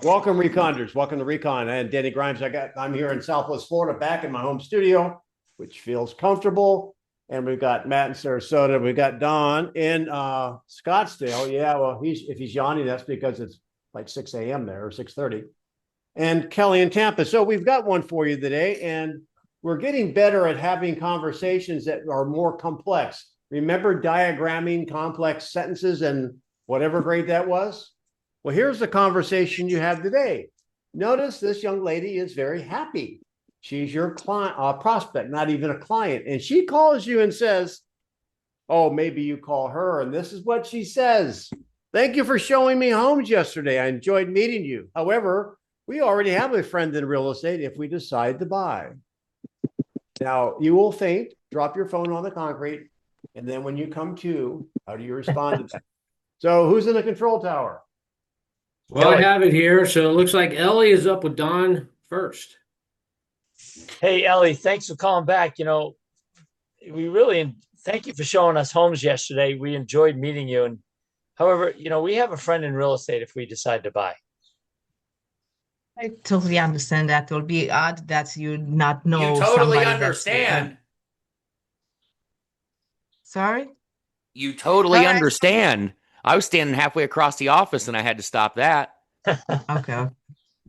Welcome, Reconders. Welcome to Recon. And Denny Grimes. I'm here in Southwest Florida, back in my home studio, which feels comfortable. And we've got Matt in Sarasota. We've got Don in Scottsdale. Yeah, well, if he's yawning, that's because it's like 6 a.m. there or 6:30. And Kelly in Tampa. So we've got one for you today, and we're getting better at having conversations that are more complex. Remember diagramming complex sentences and whatever grade that was? Well, here's the conversation you have today. Notice this young lady is very happy. She's your client, prospect, not even a client. And she calls you and says, oh, maybe you call her. And this is what she says. Thank you for showing me homes yesterday. I enjoyed meeting you. However, we already have a friend in real estate if we decide to buy. Now, you will faint, drop your phone on the concrete, and then when you come to, how do you respond to that? So who's in the control tower? Well, I have it here. So it looks like Ellie is up with Don first. Hey, Ellie, thanks for calling back. We really thank you for showing us homes yesterday. We enjoyed meeting you. And however, we have a friend in real estate if we decide to buy. I totally understand that. It will be odd that you not You know totally somebody that's understand. sorry. You All totally right. understand. I was standing halfway across the office and I had to stop that. Okay,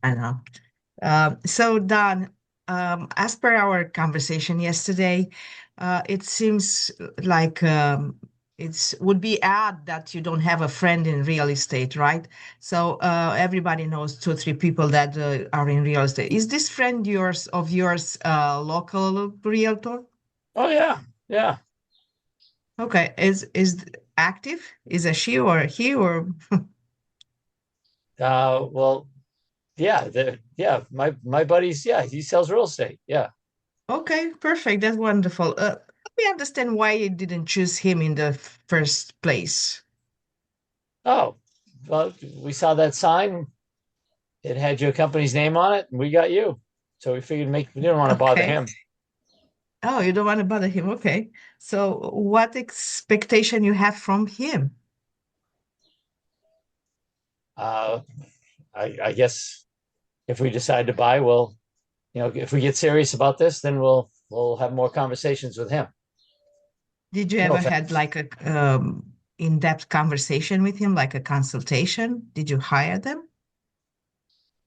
I know. So Don, as per our conversation yesterday, it seems like it would be odd that you don't have a friend in real estate, right? So everybody knows two, three people that are in real estate. Is this friend of yours local realtor? Oh yeah, yeah. Okay, is active? Is a she or a he or Well, yeah, my buddy's he sells real estate. Yeah. okay, perfect. That's wonderful. Let me understand why you didn't choose him in the first place. Oh, well, we saw that sign. It had your company's name on it, and we got you. So we figured we didn't want to bother Okay. him. Oh, you don't want to bother him. Okay. So what expectation you have from him? Uh, I guess if we decide to buy, if we get serious about this, then we'll have more conversations with him. Did you No ever had offense. like a in-depth conversation with him, like a consultation? Did you hire them?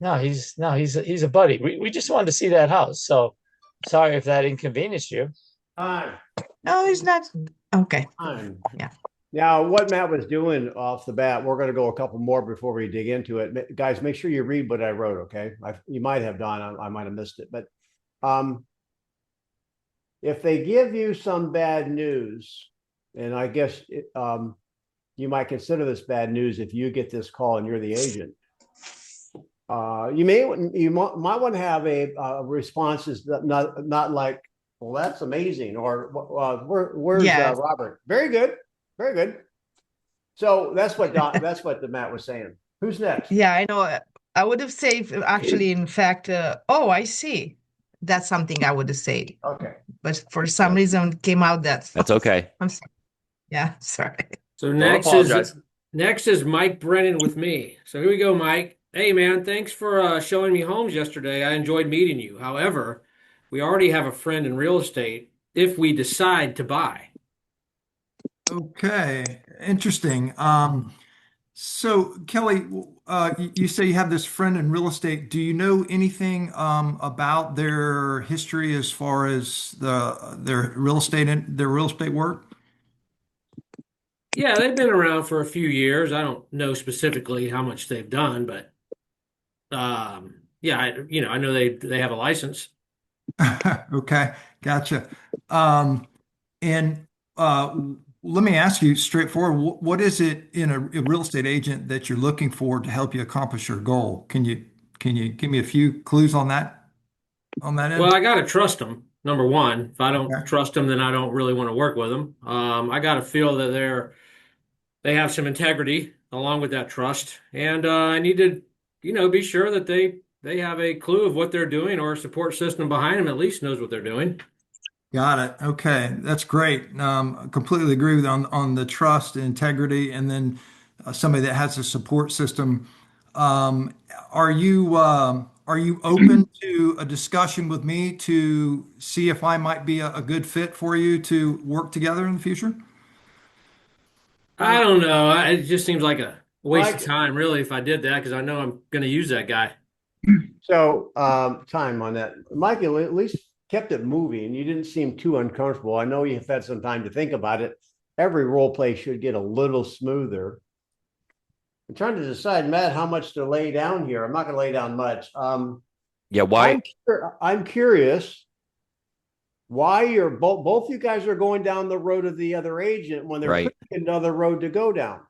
No, he's a buddy. We just wanted to see that house. So sorry if that inconvenienced you. Time. No, it's not. Okay. Time. Yeah. Now, what Matt was doing off the bat, we're going to go a couple more before we dig into it. Guys, make sure you read what I wrote, okay? You might have done, I might have missed it. But um, if they give you some bad news, and I guess you might consider this bad news if you get this call and you're the agent. You might want to have a response is not like, well, that's amazing, or where's Yes. Robert? Very good, very good. So that's what the Matt was saying. Who's next? Yeah, I know. I would have said actually, in fact, oh, I see. That's something I would have said. Okay. But for some reason it came out that That's okay. I'm sorry. Yeah, sorry. So Don't apologize. next is Mike Brennan with me. So here we go, Mike. Hey man, thanks for showing me homes yesterday. I enjoyed meeting you. However, we already have a friend in real estate if we decide to buy. Okay, interesting. So Kelly, you say you have this friend in real estate. Do you know anything about their history as far as their real estate work? Yeah, they've been around for a few years. I don't know specifically how much they've done, but yeah, I know they have a license. Okay, gotcha. Um, and let me ask you straightforward, what is it in a real estate agent that you're looking for to help you accomplish your goal? Can you give me a few clues on that Well, end? I got to trust them. Number one, if I don't Okay. trust them, then I don't really want to work with them. I got to feel that they have some integrity along with that trust, and I need to, be sure that they have a clue of what they're doing or a support system behind them at least knows what they're doing. Got it. Okay, that's great. I completely agree with on the trust and integrity, and then somebody that has a support system. Are you open to a discussion with me to see if I might be a good fit for you to work together in the future? I don't know. It just seems like a waste of Mike, time, really, if I did that, because I know I'm going to use that guy. so time on that. Mike, you at least kept it moving. You didn't seem too uncomfortable. I know you've had some time to think about it. Every role play should get a little smoother. I'm trying to decide, Matt, how much to lay down here. I'm not going to lay down much. Yeah, why? I'm curious why you're both you guys are going down the road of the other agent when there Right. could be another road to go down.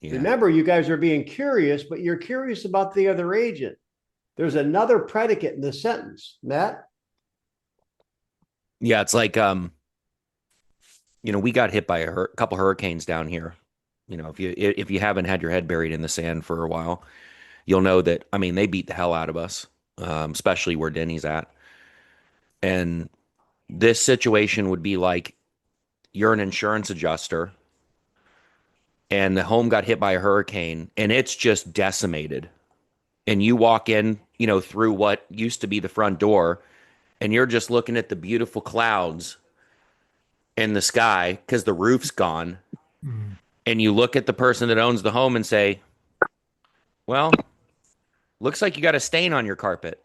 Yeah. Remember, you guys are being curious, but you're curious about the other agent. There's another predicate in the sentence, Matt. Yeah, it's like we got hit by a couple hurricanes down here. If you haven't had your head buried in the sand for a while, you'll know that. I mean, they beat the hell out of us, especially where Denny's at. And this situation would be like you're an insurance adjuster, and the home got hit by a hurricane, and it's just decimated. And you walk in, through what used to be the front door, and you're just looking at the beautiful clouds in the sky because the roof's gone. Mm. And you look at the person that owns the home and say, well, looks like you got a stain on your carpet.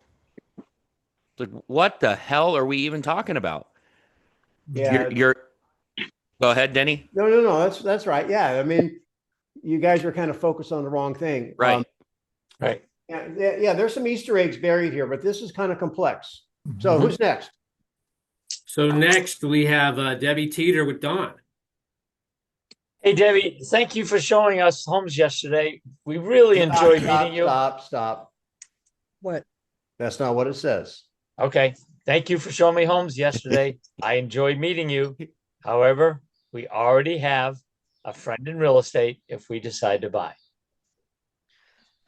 It's like, what the hell are we even talking about? Yeah. You're go ahead, Denny. No. That's right. Yeah. I mean, you guys are kind of focused on the wrong thing. Right. Right. Yeah. There's some Easter eggs buried here, but this is kind of complex. So who's next? So next we have Debbie Teeter with Don. Hey, Debbie, thank you for showing us homes yesterday. We really enjoyed meeting you. Stop. What? That's not what it says. Okay. Thank you for showing me homes yesterday. I enjoyed meeting you. However, we already have a friend in real estate if we decide to buy.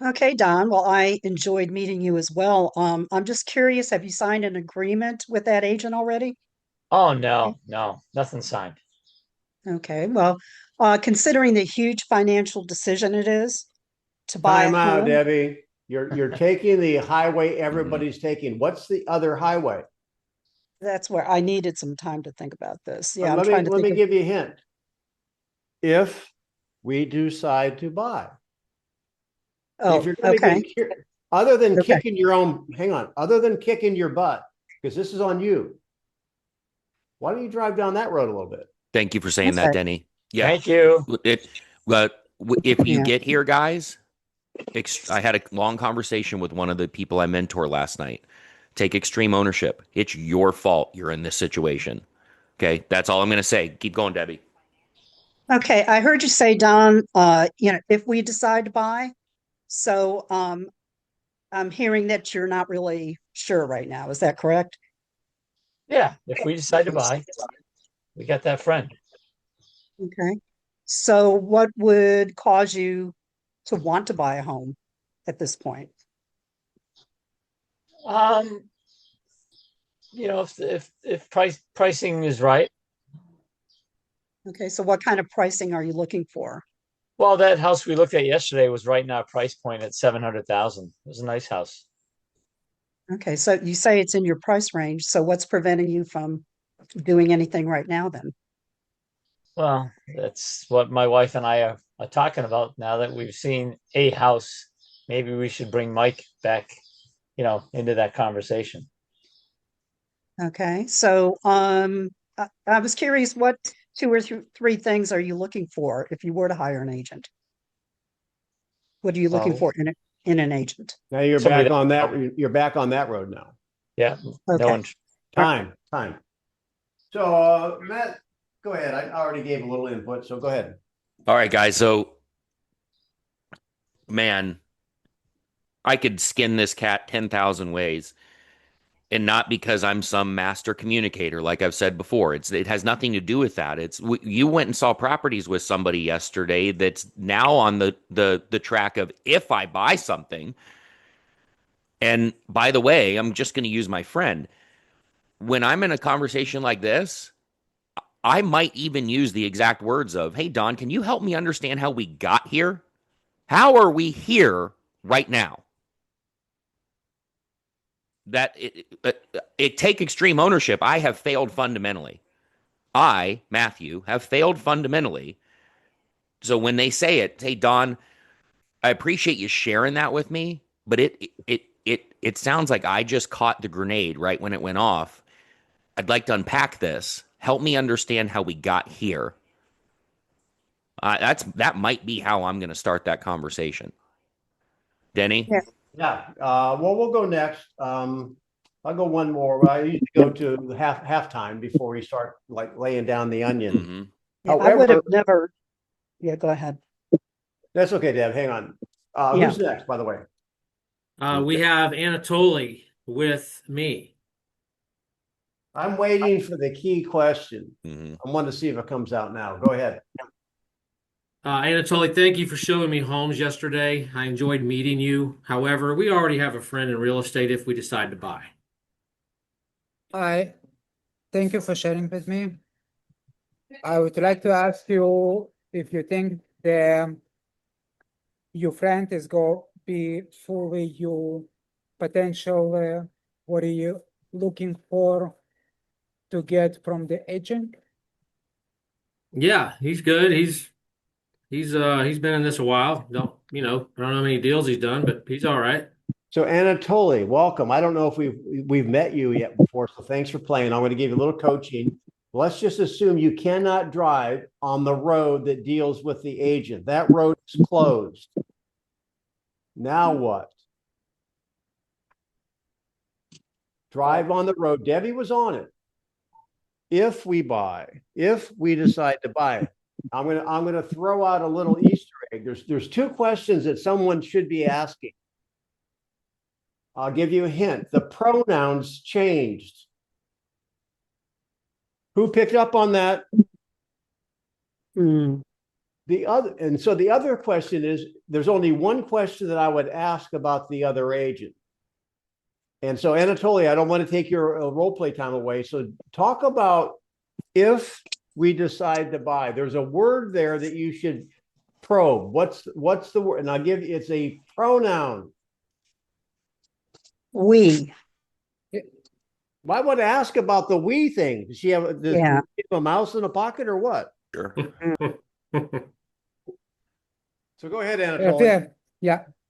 Okay, Don. Well, I enjoyed meeting you as well. I'm just curious, have you signed an agreement with that agent already? Oh, no, nothing signed. Okay, well, considering the huge financial decision it is to buy a Time out, home, Debbie. You're taking the highway everybody's taking. What's the other highway? that's where I needed some time to think about this. Yeah, I'm let trying to me think of, give you a hint. If we decide to buy, oh, if you're going to okay. be other than Okay. kicking your own, hang on, other than kicking your butt, because this is on you. Why don't you drive down that road a little bit? Thank you for saying that, Okay. Denny. Yeah. Thank you. But if you Yeah. get here, guys, I had a long conversation with one of the people I mentor last night. Take extreme ownership. It's your fault you're in this situation. Okay, that's all I'm going to say. Keep going, Debbie. Okay, I heard you say, Don, if we decide to buy, so I'm hearing that you're not really sure right now. Is that correct? Yeah, if we decide to buy, we got that friend. Okay. So what would cause you to want to buy a home at this point? If pricing is right. Okay, so what kind of pricing are you looking for? Well, that house we looked at yesterday was right in our price point at 700,000. It was a nice house. Okay, so you say it's in your price range. So what's preventing you from doing anything right now then? Well, that's what my wife and I are talking about now that we've seen a house. Maybe we should bring Mike back, into that conversation. Okay, so I was curious, what two or three things are you looking for if you were to hire an agent? What are you looking for in an agent? Now you're Somebody back that- on that. You're back on that road now. Yeah, Okay. no one. Time. So, Matt, go ahead. I already gave a little input, so go ahead. All right, guys. So, man, I could skin this cat 10,000 ways. And not because I'm some master communicator, like I've said before. It has nothing to do with that. You went and saw properties with somebody yesterday that's now on the track of if I buy something. And by the way, I'm just going to use my friend. When I'm in a conversation like this, I might even use the exact words of, "Hey, Don, can you help me understand how we got here? How are we here right now. That it take extreme ownership. I have failed fundamentally. I, Matthew, have failed fundamentally. So when they say it, hey Don, I appreciate you sharing that with me, but it sounds like I just caught the grenade right when it went off. I'd like to unpack this. Help me understand how we got here. That might be how I'm going to start that conversation. Denny? Yeah. Yeah. Well, we'll go next. I'll go one more. I usually go to halftime before we start like laying down the onion. Mm-hmm. Yeah, I would have However, never. Yeah, go ahead. that's okay, Deb. Hang on. Yeah. Who's next, by the way? We have Anatoly with me. I'm waiting for the key question. Mm-hmm. I want to see if it comes out now. Go ahead. Anatoly, thank you for showing me homes yesterday. I enjoyed meeting you. However, we already have a friend in real estate if we decide to buy. I thank you for sharing with me. I would like to ask you if you think your friend is going to be fully your potential. What are you looking for to get from the agent? Yeah, he's good. He's been in this a while. I don't know how many deals he's done, but he's all right. So Anatoly, welcome. I don't know if we've met you yet before, so thanks for playing. I'm going to give you a little coaching. Let's just assume you cannot drive on the road that deals with the agent. That road is closed. Now what? Drive on the road. Debbie was on it. If we decide to buy, I'm gonna throw out a little Easter egg. There's two questions that someone should be asking. I'll give you a hint. The pronouns changed. Who picked up on that? Mm. The other question is, there's only one question that I would ask about the other agent. And so Anatoly, I don't want to take your role play time away. So talk about if we decide to buy. There's a word there that you should probe. What's the word? And I'll give you, it's a pronoun. We. Why would I ask about the we thing? Does she have a mouse in a pocket or what? Sure. So go ahead, Anatoly.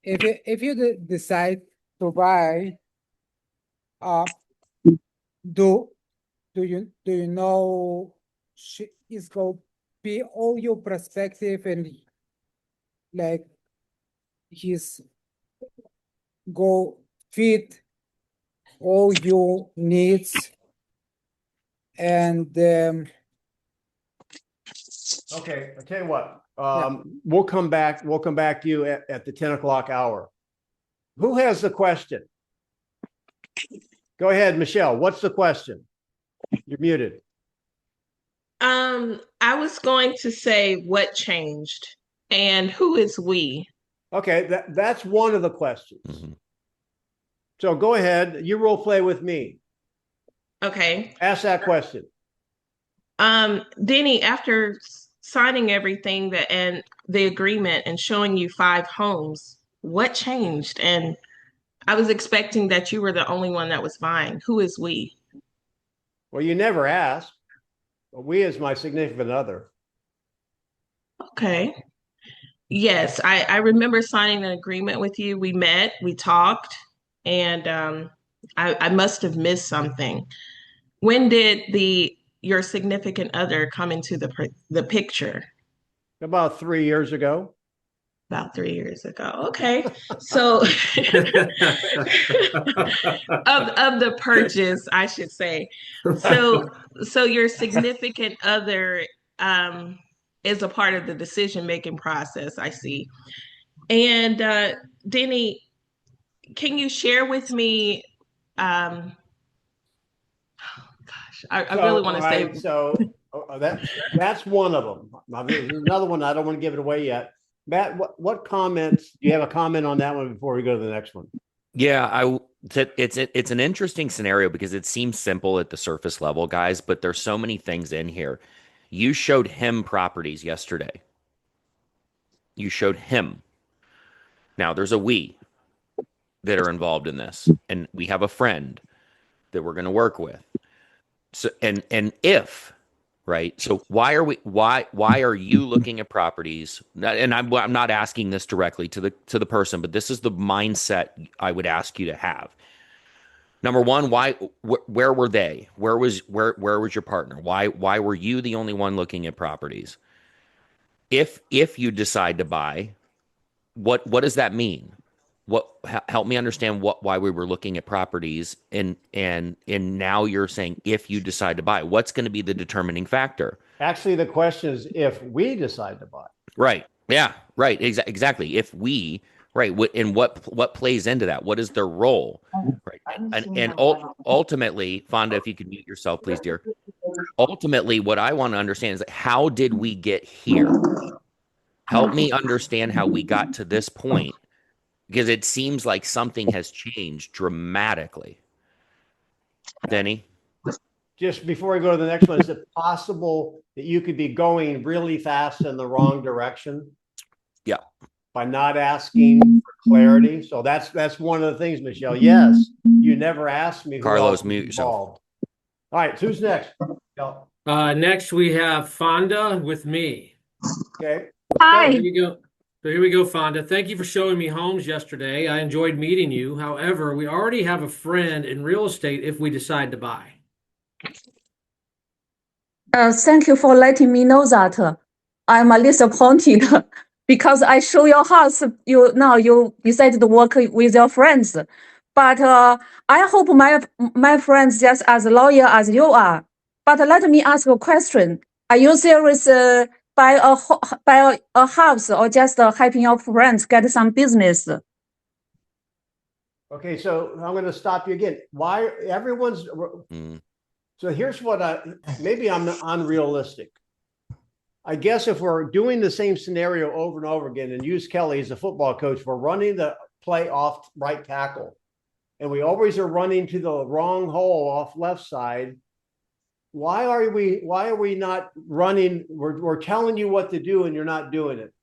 If you decide to buy, do you know she is going to be all your perspective and like his go fit all your needs and Okay, I'll tell you what. We'll come back to you at the 10 o'clock hour. Who has the question? Go ahead, Michelle. What's the question? You're muted. I was going to say what changed and who is we? Okay, that's one of the questions. Mm-hmm. So go ahead. You role play with me. Okay. Ask that question. Denny, after signing everything and the agreement and showing you 5 homes, what changed? And I was expecting that you were the only one that was buying. Who is we? Well, you never asked. We is my significant other. Okay. Yes, I remember signing an agreement with you. We met, we talked, and I must have missed something. When did your significant other come into the picture? About 3 years ago. About 3 years ago. Okay. So of the purchase, I should say. So your significant other is a part of the decision-making process, I see. And Denny, can you share with me I really want to say that's one of them. There's another one. I don't want to give it away yet. Matt, what comments? Do you have a comment on that one before we go to the next one? Yeah, it's an interesting scenario because it seems simple at the surface level, guys, but there's so many things in here. You showed him properties yesterday. You showed him. Now there's a we. that are involved in this, and we have a friend that we're going to work with. So, and if, right? So why are you looking at properties? And I'm not asking this directly to the person, but this is the mindset I would ask you to have. Number one, where were they? Where was your partner? Why were you the only one looking at properties? If you decide to buy, what does that mean? Help me understand why we were looking at properties, and now you're saying if you decide to buy, what's going to be the determining factor? Actually, the question is if we decide to buy. Right. Yeah. Right. Exactly. If we, right. What plays into that? What is their role? Right. And ultimately, Fonda, if you could mute yourself, please, dear. Ultimately, what I want to understand is how did we get here? Help me understand how we got to this point, because it seems like something has changed dramatically. Denny? Just before we go to the next one, is it possible that you could be going really fast in the wrong direction? Yeah. By not asking for clarity. So that's one of the things, Michelle. Yes, you never asked me who Carlos, else was mute yourself. involved. All right, who's next? Next we have Fonda with me. Okay. Hi. Here we go. So here we go, Fonda. Thank you for showing me homes yesterday. I enjoyed meeting you. However, we already have a friend in real estate if we decide to buy. Thank you for letting me know that. I'm a little disappointed because I show your house. You decided to work with your friends, but I hope my friends just as loyal as you are. But let me ask a question: are you serious buy a house or just helping your friends get some business? Okay, so I'm going to stop you again. Why everyone's So here's what maybe I'm unrealistic. I guess if we're doing the same scenario over and over again and use Kelly as a football coach, we're running the play off right tackle and we always are running to the wrong hole off left side. Why are we not running? We're telling you what to do and you're not doing it.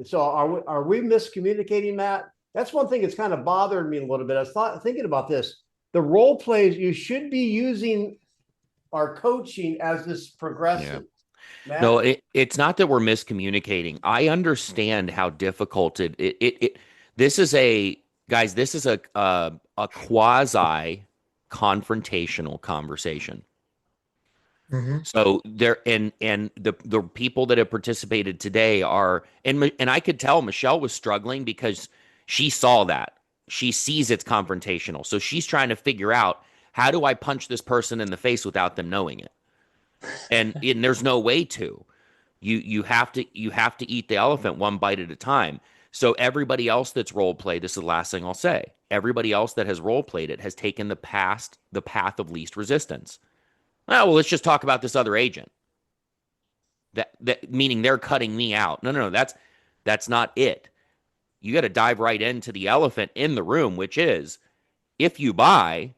So are we miscommunicating, Matt? That's one thing that's kind of bothered me a little bit. I was thinking about this. The role plays, you should be using our coaching as this progressive. Yeah. No, it's not that we're miscommunicating. I understand how difficult this is a quasi confrontational conversation. So there and the people that have participated today are and I could tell Michelle was struggling because she saw that. She sees it's confrontational. So she's trying to figure out, how do I punch this person in the face without them knowing it? And there's no way to. You have to eat the elephant one bite at a time. So everybody else that's role played, this is the last thing I'll say. Everybody else that has role played it has taken the path of least resistance. Oh, well, let's just talk about this other agent. That meaning they're cutting me out. No, that's not it. You got to dive right into the elephant in the room, which is if you buy,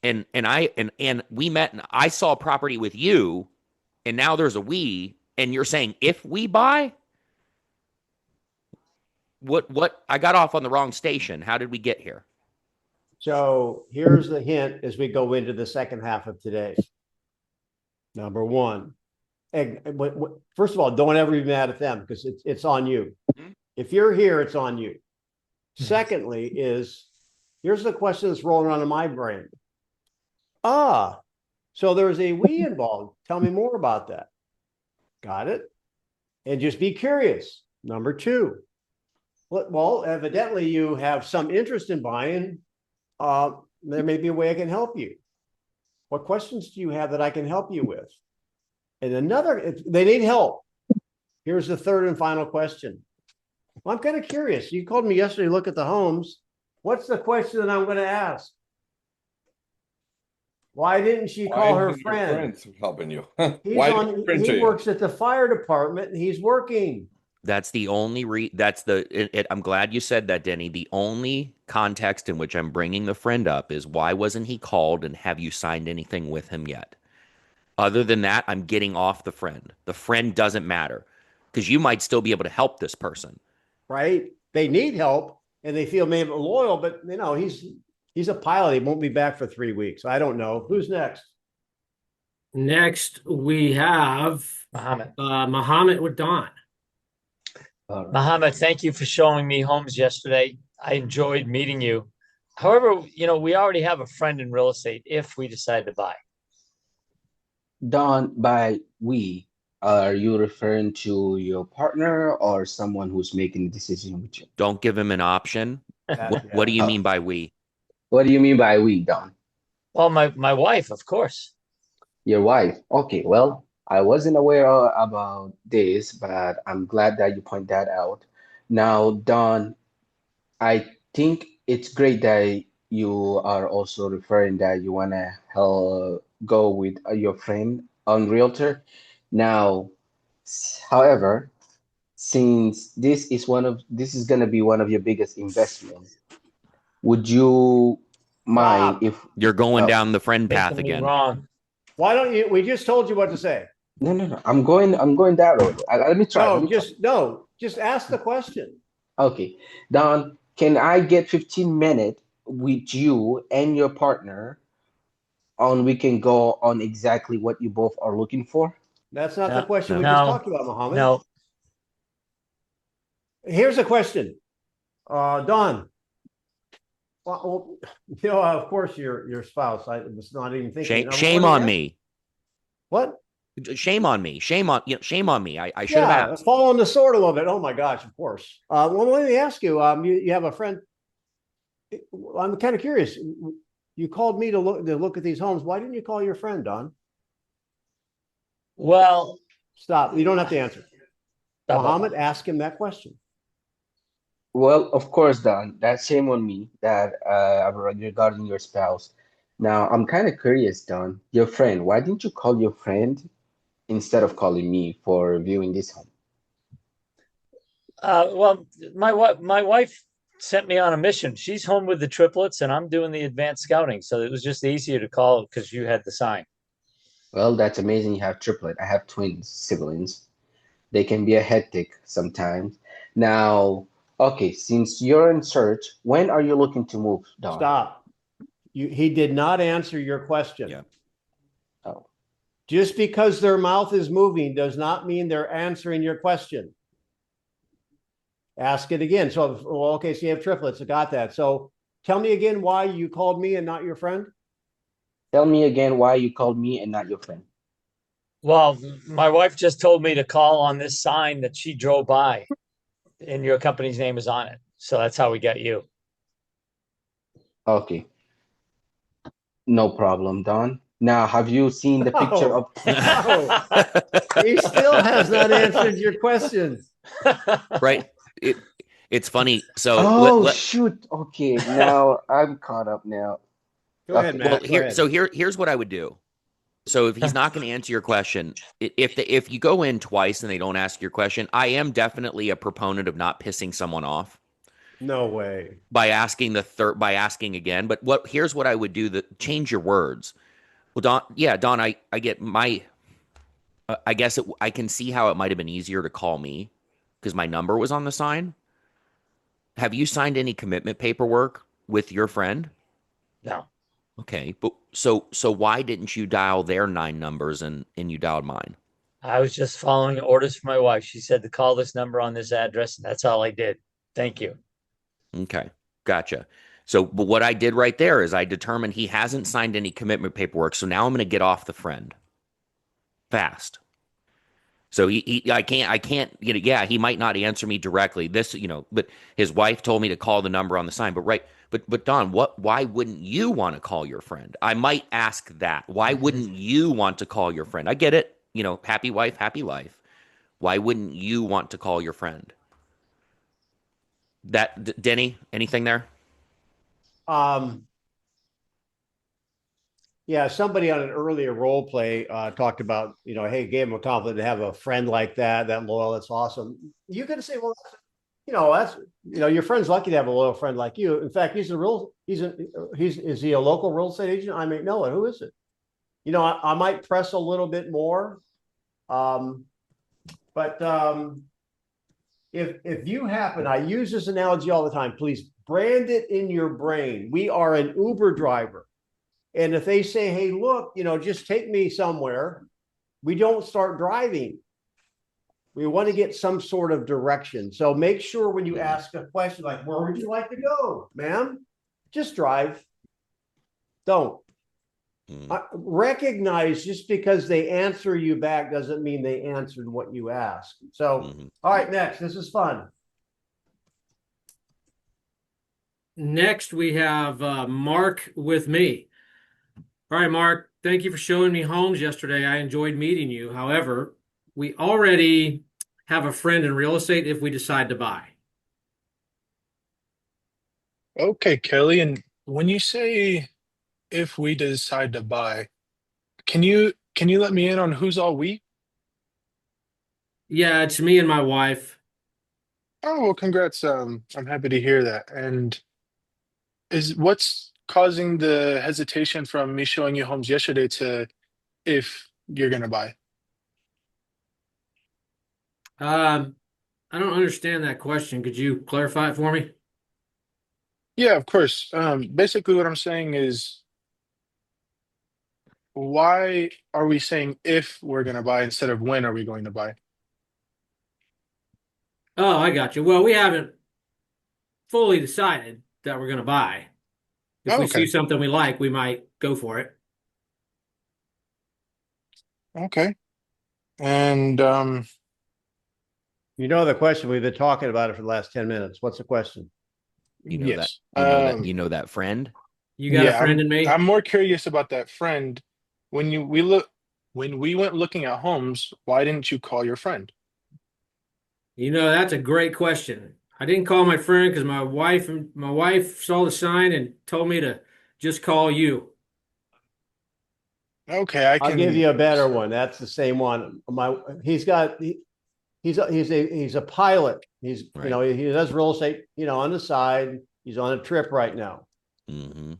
and we met and I saw property with you, and now there's a we, and you're saying if we buy, what I got off on the wrong station. How did we get here? So here's the hint as we go into the second half of today. Number one, first of all, don't ever be mad at them because it's on you. If you're here, it's on you. Secondly, here's the question that's rolling around in my brain. So there's a we involved. Tell me more about that. Got it? And just be curious. Number two, well, evidently you have some interest in buying. There may be a way I can help you. What questions do you have that I can help you with? And they need help. Here's the third and final question. Well, I'm kind of curious. You called me yesterday to look at the homes. What's the question that I'm going to ask? Why didn't she call her friend? Helping you. He works at the fire department and he's working. That's the only I'm glad you said that, Denny. The only context in which I'm bringing the friend up is why wasn't he called and have you signed anything with him yet? Other than that, I'm getting off the friend. The friend doesn't matter because you might still be able to help this person. Right? They need help. and they feel maybe loyal, but he's a pilot. He won't be back for 3 weeks. I don't know. Who's next? Next, we have Muhammad with Don. Muhammad, thank you for showing me homes yesterday. I enjoyed meeting you. However, we already have a friend in real estate if we decide to buy. Don, by we, are you referring to your partner or someone who's making the decision with you? Don't give him an option. What do you mean by we? What do you mean by we, Don? Well, my wife, of course. Your wife. Okay, well, I wasn't aware about this, but I'm glad that you point that out. Now, Don, I think it's great that you are also referring that you want to go with your friend on Realtor. Now, however, since this is going to be one of your biggest investments, would you mind if You're going down the friend path Making me again? wrong. Why don't you? We just told you what to say. No. I'm going that road. Let me try. Just ask the question. Okay, Don, can I get 15 minutes with you and your partner on we can go on exactly what you both are looking for? That's not the question we No. just talked about, Muhammad. No. Here's a question. Don. Well, of course, your spouse. I was not even thinking. Shame on me. What? Shame on me. Shame on me. I should have asked. Fall on the sword a little bit. Oh my gosh, of course. Well, let me ask you. You have a friend. I'm kind of curious. You called me to look at these homes. Why didn't you call your friend, Don? Well, stop. You don't have to answer. Muhammad, ask him that question. Well, of course, Don. That's shame on me that regarding your spouse. Now, I'm kind of curious, Don. Your friend. Why didn't you call your friend instead of calling me for viewing this home? Well, my wife sent me on a mission. She's home with the triplets, and I'm doing the advanced scouting. So it was just easier to call because you had the sign. Well, that's amazing. You have triplet. I have twin siblings. They can be a hectic sometimes. Now, okay, since you're in search, when are you looking to move, Don? Stop. He did not answer your question. Yeah. Oh. Just because their mouth is moving does not mean they're answering your question. Ask it again. So, okay, so you have triplets. I got that. So tell me again why you called me and not your friend. Tell me again why you called me and not your friend. Well, my wife just told me to call on this sign that she drove by, and your company's name is on it. So that's how we got you. Okay. No problem, Don. Now, have you seen the picture of... He still has not answered your question. Right. It's funny. So shoot. Okay, now I'm caught up now. Go ahead, Matt. Well, here's what I would do. So if he's not going to answer your question, if you go in twice and they don't ask your question, I am definitely a proponent of not pissing someone off. No way. By asking again. But here's what I would do: change your words. Well, Don, I get my. I guess I can see how it might have been easier to call me because my number was on the sign. Have you signed any commitment paperwork with your friend? No. Okay, but so why didn't you dial their 9 numbers and you dialed mine? I was just following orders from my wife. She said to call this number on this address, and that's all I did. Thank you. Okay, gotcha. So, but what I did right there is I determined he hasn't signed any commitment paperwork. So now I'm going to get off the friend fast. So I can't, yeah, he might not answer me directly. But his wife told me to call the number on the sign. But Don, why wouldn't you want to call your friend? I might ask that. Why wouldn't you want to call your friend? I get it. Happy wife, happy life. Why wouldn't you want to call your friend? Denny, anything there? Yeah, somebody on an earlier role play talked about, hey, gave him a compliment to have a friend like that loyal. That's awesome. You could say, well, your friend's lucky to have a loyal friend like you. In fact, is he a local real estate agent? I may know it. Who is it? I might press a little bit more. But if you happen, I use this analogy all the time, please brand it in your brain. We are an Uber driver. And if they say, hey, look, just take me somewhere, we don't start driving. We want to get some sort of direction. So make sure when you ask a question like, where would you like to go, ma'am? Just drive. Don't. Recognize just because they answer you back doesn't mean they answered what you asked. So, all right, next. This is fun. Next, we have Mark with me. All right, Mark, thank you for showing me homes yesterday. I enjoyed meeting you. However, we already have a friend in real estate if we decide to buy. Okay, Kelly. And when you say if we decide to buy, can you let me in on who's all we? Yeah, it's me and my wife. Oh, well, congrats. I'm happy to hear that. And is what's causing the hesitation from me showing you homes yesterday to if you're gonna buy? I don't understand that question. Could you clarify it for me? Yeah, of course. Basically what I'm saying is why are we saying if we're gonna buy instead of when are we going to buy? Oh, I got you. Well, we haven't fully decided that we're going to buy. If Oh, we see okay. something we like, we might go for it. Okay. And The question, we've been talking about it for the last 10 minutes. What's the question? yes. You know that friend? You got a Yeah, friend in me? I'm more curious about that friend. When we went looking at homes, why didn't you call your friend? That's a great question. I didn't call my friend because my wife saw the sign and told me to just call you. Okay, I I'll give can. you a better one. That's the same one. He's a pilot. Right. He does real estate, on the side. He's on a trip right now. Mm-hmm.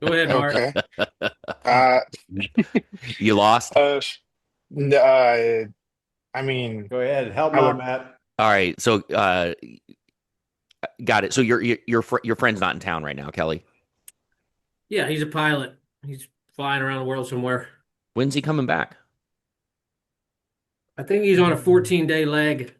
Go ahead, Mark. Okay. Uh, You lost? uh, I mean, Go ahead. Help I mom, would. Matt. All right. So got it. So your friend's not in town right now, Kelly. Yeah, he's a pilot. He's flying around the world somewhere. When's he coming back? I think he's on a 14-day leg.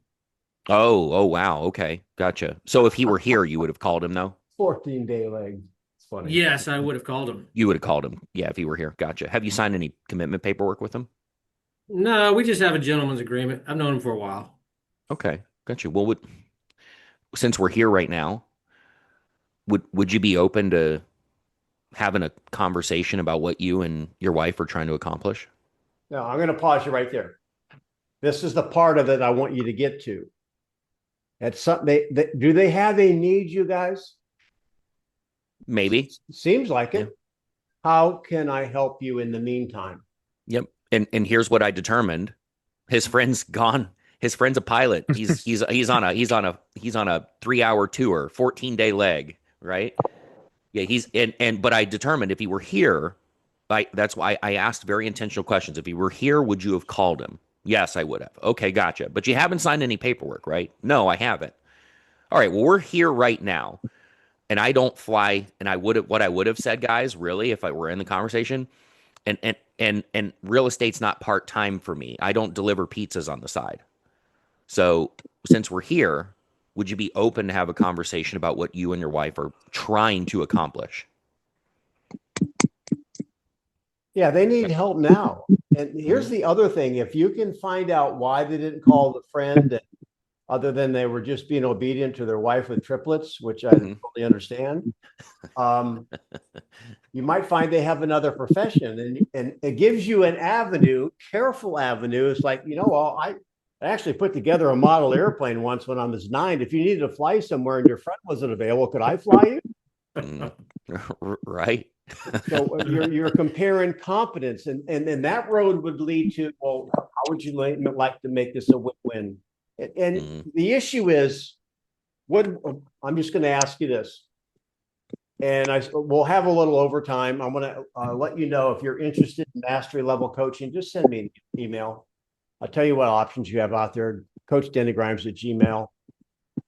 Oh, wow. Okay. Gotcha. So if he were here, you would have called him though? 14-day leg. It's funny. Yes, I would have called him. You would have called him. Yeah, if he were here. Gotcha. Have you signed any commitment paperwork with him? No, we just have a gentleman's agreement. I've known him for a while. Okay. Gotcha. Well, since we're here right now, would you be open to having a conversation about what you and your wife are trying to accomplish? Now, I'm going to pause you right there. This is the part of it I want you to get to. It's something do they have a need, you guys? Maybe. Seems like it. Yeah. How can I help you in the meantime? Yep. And here's what I determined. His friend's gone. His friend's a pilot. He's on a 3-hour tour, 14-day leg, right? Yeah, but I determined if he were here, that's why I asked very intentional questions. If he were here, would you have called him? Yes, I would have. Okay, gotcha. But you haven't signed any paperwork, right? No, I haven't. All right, well, we're here right now. And I don't fly, and what I would have said, guys, really, if I were in the conversation, and real estate's not part-time for me. I don't deliver pizzas on the side. So since we're here, would you be open to have a conversation about what you and your wife are trying to accomplish? Yeah, they need help now. And here's the other thing. If you can find out why they didn't call the friend, other than they were just being obedient to their wife with triplets, which I totally understand, you might find they have another profession, and it gives you an avenue, careful avenue. It's like, I actually put together a model airplane once when I was 9. If you needed to fly somewhere and your friend wasn't available, could I fly you? Right. So you're comparing competence, and that road would lead to, well, how would you like to make this a win-win? And the issue is, I'm just going to ask you this, and we'll have a little overtime. I want to let you know, if you're interested in mastery level coaching, just send me an email. I'll tell you what options you have out there. Coach Denny Grimes at Gmail.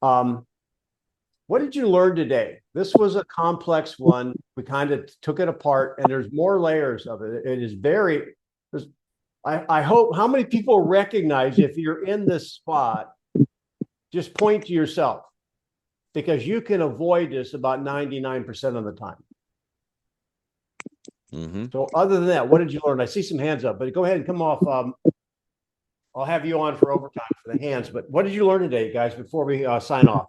What did you learn today? This was a complex one. We kind of took it apart, and there's more layers of it. It is very. I hope, how many people recognize if you're in this spot, just point to yourself, because you can avoid this about 99% of the time. So other than that, what did you learn? I see some hands up, but go ahead and come off. I'll have you on for overtime for the hands, but what did you learn today, guys, before we sign off?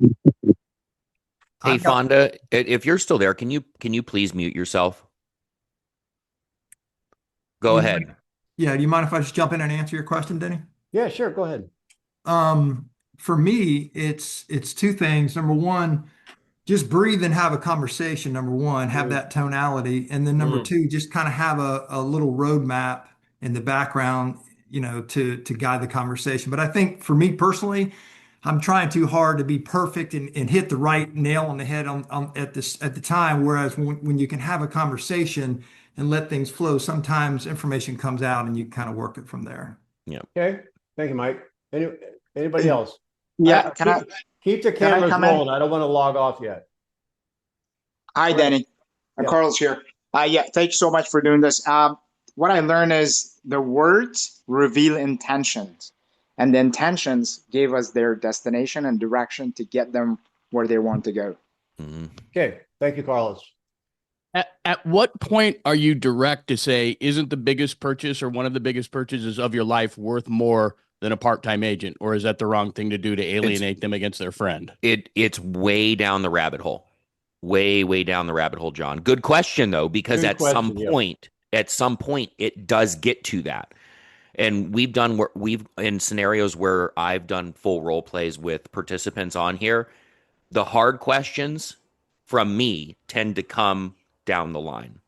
Hey, Fonda, if you're still there, can you please mute yourself? Go ahead. Yeah, do you mind if I just jump in and answer your question, Denny? Yeah, sure. Go ahead. For me, it's two things. Number one, just breathe and have a conversation. Number one, have that tonality. And then number two, just kind of have a little roadmap in the background, to guide the conversation. But I think for me personally, I'm trying too hard to be perfect and hit the right nail on the head at the time. Whereas when you can have a conversation and let things flow, sometimes information comes out and you kind of work it from there. Yeah. Okay. Thank you, Mike. Anybody else? Yeah. Keep the cameras rolling. I don't want to log off yet. Hi, Denny. Yeah. Carl's here. Yeah. Thank you so much for doing this. What I learned is the words reveal intentions, and the intentions gave us their destination and direction to get them where they want to go. Okay. Thank you, Carlos. At what point are you direct to say, isn't the biggest purchase or one of the biggest purchases of your life worth more than a part-time agent? Or is that the wrong thing to do to alienate them against their friend? It's way down the rabbit hole. Way down the rabbit hole, John. Good question, though, because at some point, it does get to that. And we've in scenarios where I've done full role plays with participants on here, the hard questions from me tend to come down the line.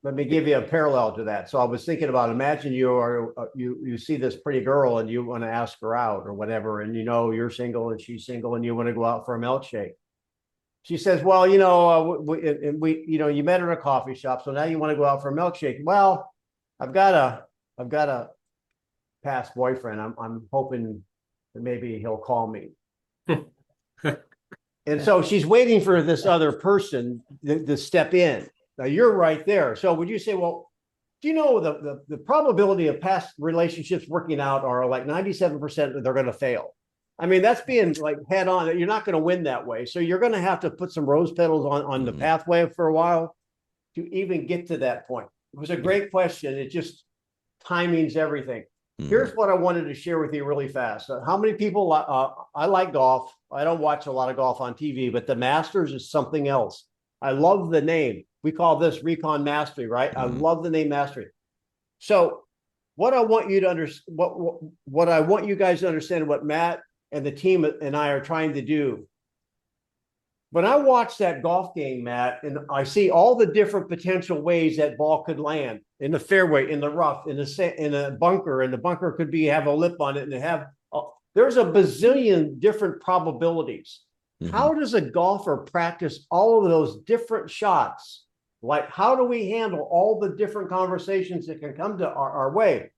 Let me give you a parallel to that. So I was thinking about, imagine you see this pretty girl and you want to ask her out or whatever, and you're single and she's single and you want to go out for a milkshake. She says, well, you met her at a coffee shop, so now you want to go out for a milkshake. Well, I've got a past boyfriend. I'm hoping that maybe he'll call me. And so she's waiting for this other person to step in. Now you're right there. So would you say, well, do you know the probability of past relationships working out are like 97% that they're going to fail? I mean, that's being like head on. You're not going to win that way. So you're going to have to put some rose petals on the pathway for a while to even get to that point. It was a great question. It just, timing's everything. Here's what I wanted to share with you really fast. How many people, I like golf. I don't watch a lot of golf on TV, but the Masters is something else. I love the name. We call this RECON Mastery, right? I love the name Mastery. So what I want you to understand, what I want you guys to understand, what Matt and the team and I are trying to do. When I watch that golf game, Matt, and I see all the different potential ways that ball could land in the fairway, in the rough, in a bunker, and the bunker could have a lip on it, and there's a bazillion different probabilities. How does a golfer practice all of those different shots? Like, how do we handle all the different conversations that can come to our way?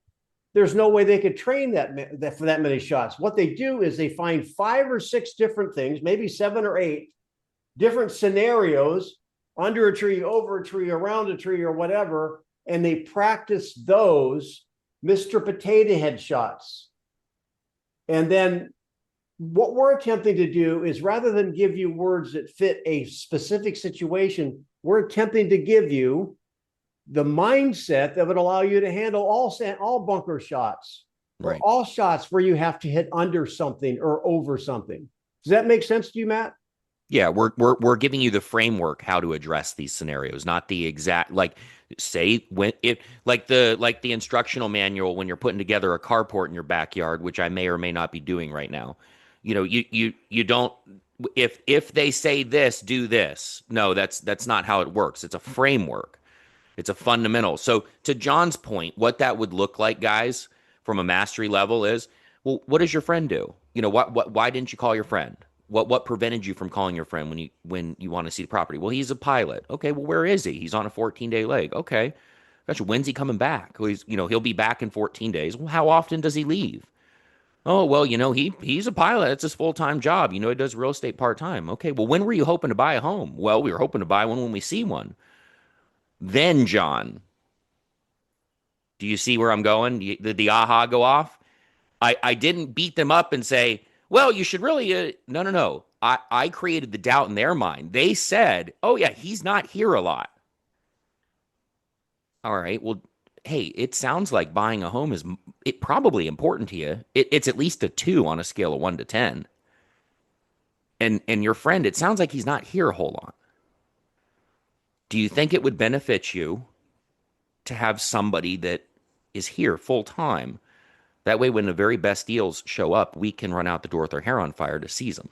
There's no way they could train that for that many shots. What they do is they find 5 or 6 different things, maybe 7 or 8 different scenarios, under a tree, over a tree, around a tree, or whatever, and they practice those Mr. Potato Head shots. And then what we're attempting to do is, rather than give you words that fit a specific situation, we're attempting to give you the mindset that would allow you to handle all bunker shots, or all shots where you have to hit under something or over something. Does that make sense to you, Matt? Yeah, we're giving you the framework how to address these scenarios, not the exact, like, say when it like the instructional manual when you're putting together a carport in your backyard, which I may or may not be doing right now. You don't, if they say this, do this. No, that's not how it works. It's a framework. It's a fundamental. So to John's point, what that would look like, guys, from a mastery level is, well, what does your friend do? Why didn't you call your friend? What prevented you from calling your friend when you want to see the property? Well, he's a pilot. Okay, well, where is he? He's on a 14-day leg. Okay. Gotcha. When's he coming back? Well, he'll be back in 14 days. Well, how often does he leave? Oh, well, he's a pilot. It's his full-time job. He does real estate part-time. Okay, well, when were you hoping to buy a home? Well, we were hoping to buy one when we see one. Then, John, do you see where I'm going? Did the aha go off? I didn't beat them up and say, well, you should really, no. I created the doubt in their mind. They said, oh, yeah, he's not here a lot. All right, well, hey, it sounds like buying a home is probably important to you. It's at least a 2 on a scale of 1 to 10. And your friend, it sounds like he's not here a whole lot. Do you think it would benefit you to have somebody that is here full time? That way, when the very best deals show up, we can run out the door with our hair on fire to seize them.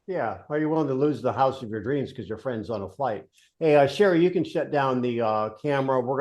Yeah. Are you willing to lose the house of your dreams because your friend's on a flight? Hey, Sherry, you can shut down the camera. We're